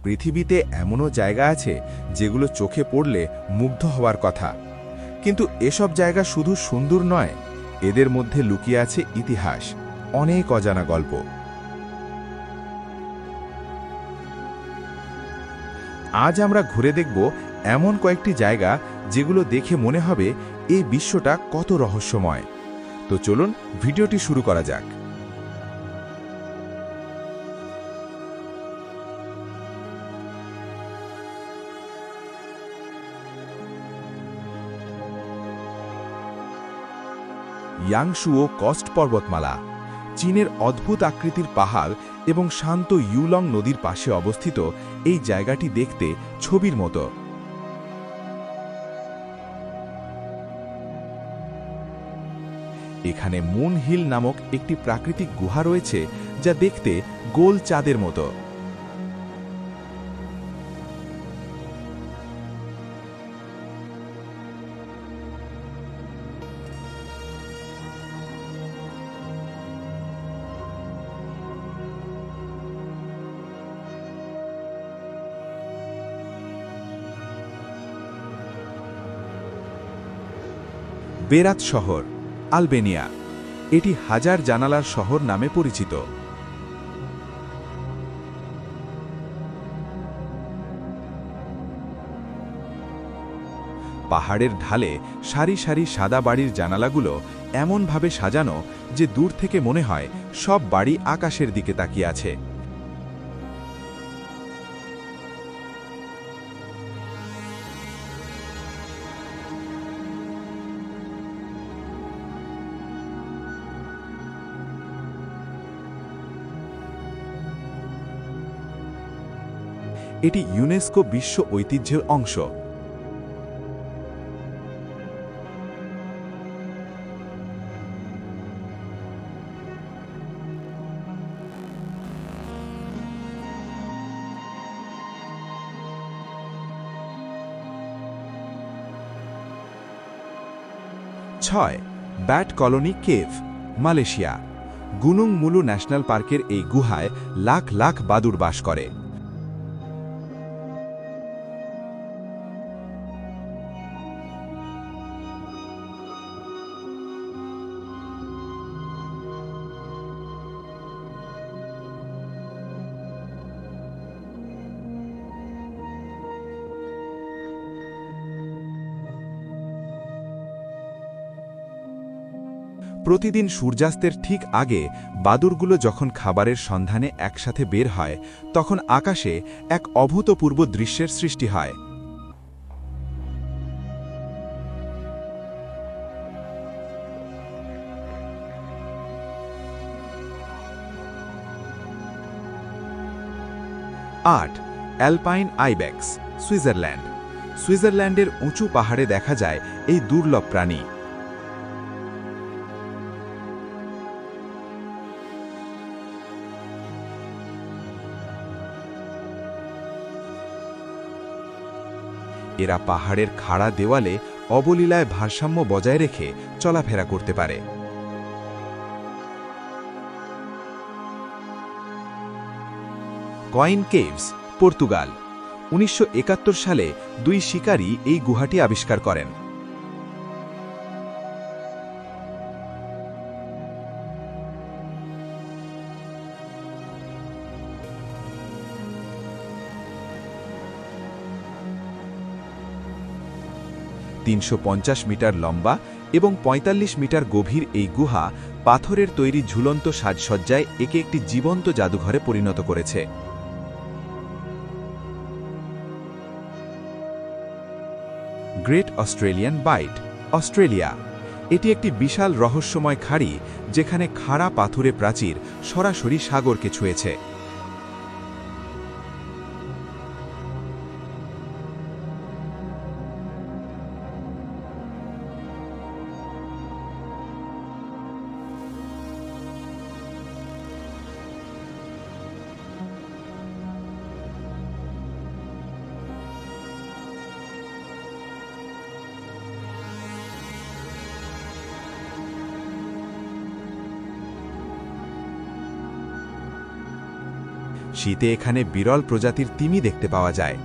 পৃথিবীতে এমনও জায়গা আছে যেগুলো চোখে পড়লে মুগ্ধ হওয়ার কথা, কিন্তু এসব জায়গা শুধু সুন্দর নয়, এদের মধ্যে লুকিয়ে আছে ইতিহাস, অনেক অজানা গল্প। আজ আমরা ঘুরে দেখব এমন কয়েকটি জায়গা যেগুলো দেখে মনে হবে এই বিশ্বটা কত রহস্যময়। তো চলুন ভিডিওটি শুরু করা যাক। ইয়াংশুও কস্ট পর্বতমালা, চীনের অদ্ভুত আকৃতির পাহাড় এবং শান্ত ইউলং নদীর পাশে অবস্থিত এই জায়গাটি দেখতে ছবির মতো। এখানে মুন হিল নামক একটি প্রাকৃতিক গুহা রয়েছে যা দেখতে গোল চাঁদের মতো। বেরাত শহর, আলবেনিয়া, এটি হাজার জানালার শহর নামে পরিচিত। পাহাড়ের ঢালে সারি সারি সাদা বাড়ির জানালাগুলো এমনভাবে সাজানো যে দূর থেকে মনে হয় সব বাড়ি আকাশের দিকে তাকিয়ে আছে। এটি ইউনেস্কো বিশ্ব ঐতিহ্যের অংশ। ছয়, bat colony cave, Malaysia. Gunung Mulu national পার্কের এই গুহায় লাখ লাখ বাদুড় বাস করে। প্রতিদিন সূর্যাস্তের ঠিক আগে বাদুড়গুলো যখন খাবারের সন্ধানে একসাথে বের হয়, তখন আকাশে এক অভূতপূর্ব দৃশ্যের সৃষ্টি হয়। আট, অ্যালপাইন আইবেক্স, সুইজারল্যান্ড। সুইজারল্যান্ডের উঁচু পাহাড়ে দেখা যায় এই দুর্লভ প্রাণী। এরা পাহাড়ের খাড়া দেওয়ালে অবলীলায় ভারসাম্য বজায় রেখে চলাফেরা করতে পারে। Coin caves, Portugal. ১৯৭১ সালে দুই শিকারী এই গুহাটি আবিষ্কার করেন। $৩৫০ মিটার লম্বা এবং ৪৫ মিটার গভীর এই গুহা পাথরের তৈরি ঝুলন্ত সাজসজ্জায় একে একটি জীবন্ত জাদুঘরে পরিণত করেছে। Great Australian Bight, Australia. এটি একটি বিশাল রহস্যময় খাড়ি যেখানে খাড়া পাথুরে প্রাচীর সরাসরি সাগরকে ছুঁয়েছে। শীতে এখানে বিরল প্রজাতির তিমি দেখতে পাওয়া যায়।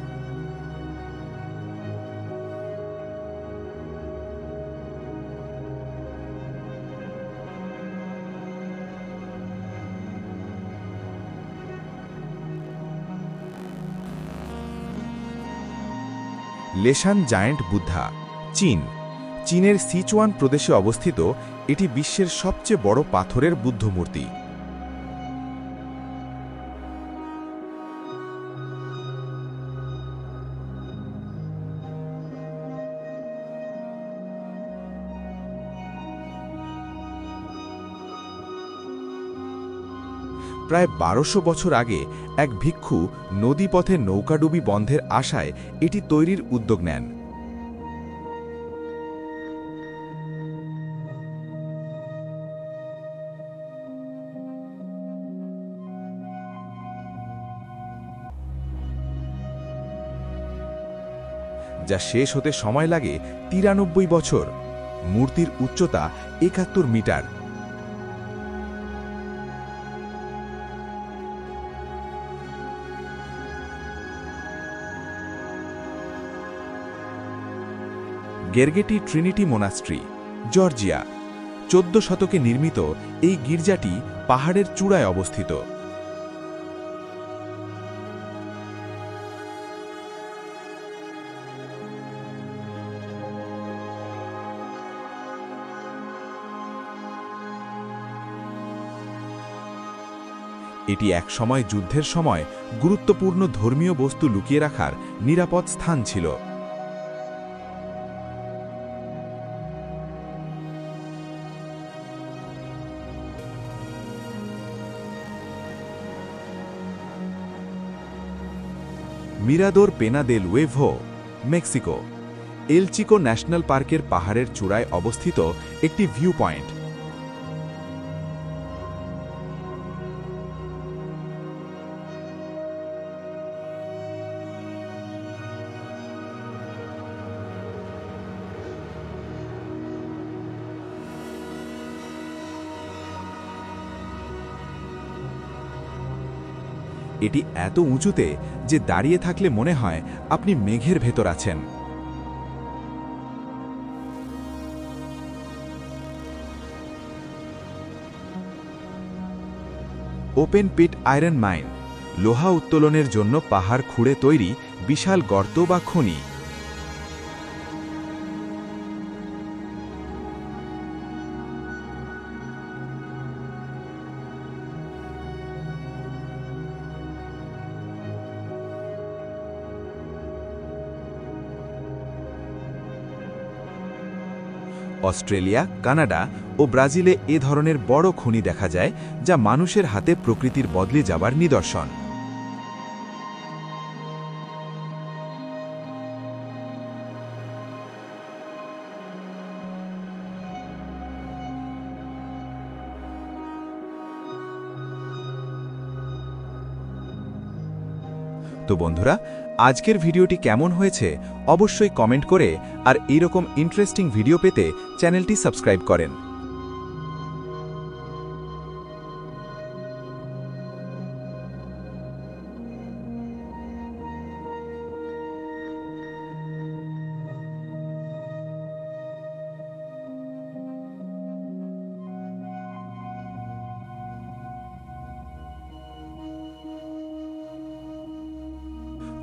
লেশান জায়েন্ট বুদ্ধা, চীন। চীনের সিচুয়ান প্রদেশে অবস্থিত এটি বিশ্বের সবচেয়ে বড় পাথরের বুদ্ধ মূর্তি। প্রায় 1200 বছর আগে এক ভিক্ষু নদীপথে নৌকাডুবি বন্ধের আশায় এটি তৈরির উদ্যোগ নেন। যা শেষ হতে সময় লাগে 93 বছর। মূর্তির উচ্চতা 71 মিটার। Gergeti Trinity Monastery, Georgia. 14 শতকে নির্মিত এই গির্জাটি পাহাড়ের চূড়ায় অবস্থিত। এটি একসময় যুদ্ধের সময় গুরুত্বপূর্ণ ধর্মীয় বস্তু লুকিয়ে রাখার নিরাপদ স্থান ছিল। মিরাদোর পেনা দেল ওয়েভো, মেক্সিকো। এল চিকো ন্যাশনাল পার্কের পাহাড়ের চূড়ায় অবস্থিত একটি ভিউ পয়েন্ট। এটি এত উঁচুতে যে দাঁড়িয়ে থাকলে মনে হয় আপনি মেঘের ভেতর আছেন। ওপেন পিট আয়রন মাইন, লোহা উত্তোলনের জন্য পাহাড় খুঁড়ে তৈরি বিশাল গর্ত বা খনি। অস্ট্রেলিয়া, কানাডা ও ব্রাজিলে এ ধরনের বড় খনি দেখা যায়, যা মানুষের হাতে প্রকৃতির বদলে যাবার নিদর্শন। তো বন্ধুরা, আজকের ভিডিওটি কেমন হয়েছে অবশ্যই কমেন্ট করে আর এইরকম ইন্টারেস্টিং ভিডিও পেতে চ্যানেলটি সাবস্ক্রাইব করেন।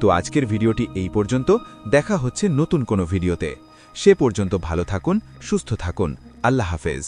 তো আজকের ভিডিওটি এই পর্যন্ত। দেখা হচ্ছে নতুন কোনো ভিডিওতে। সে পর্যন্ত ভালো থাকুন, সুস্থ থাকুন। আল্লাহ হাফেজ।